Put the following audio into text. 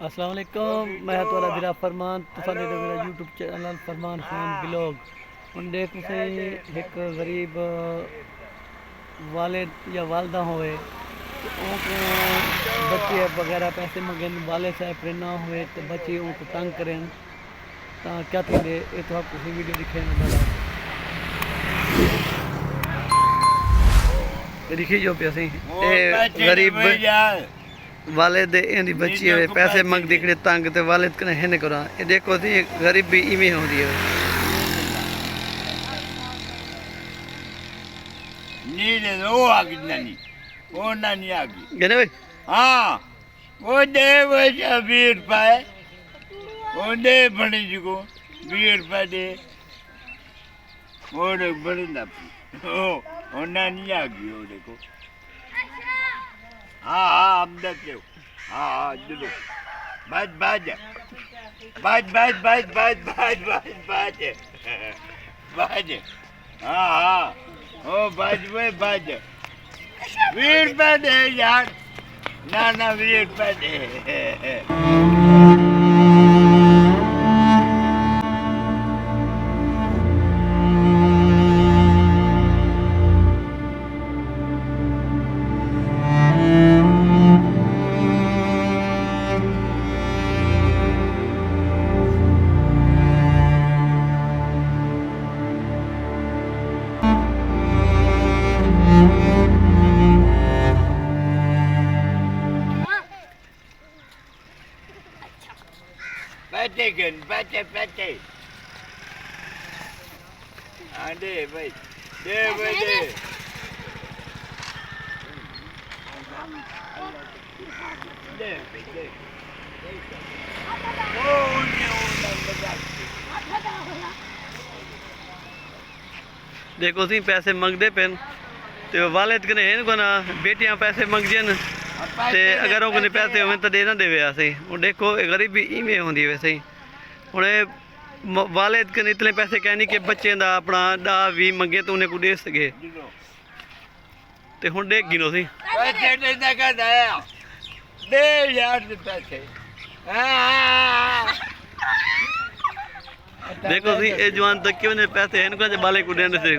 अस्सलाम वालेकुम, मैं तुहाडा वीरा फरमान तुसां दे मेरा यूट्यूब चैनल फरमान खान ब्लॉग। हुण देखो सही एक गरीब वालिद या वालदा होए उनको बच्चे वगैरह पैसे मंगन वाले साहब पर ना हुए तो बच्चे उनको तंग करें तो क्या थींदे ये तो आपको वीडियो दिखे दिखी जो पे असीं गरीब वालिद इंदी बच्ची है पैसे मंग दिखड़े तंग ते वालिद कने हिन करा ये देखो सी गरीबी इवें होंदी है नीले वो आगी नानी वो नानी आगी गने भाई हाँ वो दे वो 20 रुपए वो दे बड़ी जी को 20 रुपए दे वो बड़ी ना वो नानी आगी वो देखो हाँ हाँ हम देखते हो हाँ हाँ चलो बाज बाज बाज बाज बाज बाज बाज बाज बाज बाज हाँ हाँ ओ बाज में बाज 20 रुपए दे यार ना ना 20 रुपए दे Baca kan, baca. Ada baik. Dia baik dia. Dia baik dia. Oh, ni orang berat. देखो सी पैसे मंगदे पेन ते वालिद कने हिन को ना बेटियां पैसे मंगजन ते अगर उन्हें पैसे होवे तो दे ना देवे असी हुण देखो गरीबी इवें होंदी वैसे ही हुण वालिद कने इतने पैसे कहनी कि बच्चे दा अपना 10-20 मंगे तो उन्हें को दे सके ते हुण देख गिनो सी पैसे दे का दे यार दे पैसे देखो सी ए जवान तक के पैसे हैं इनको बाले को देने से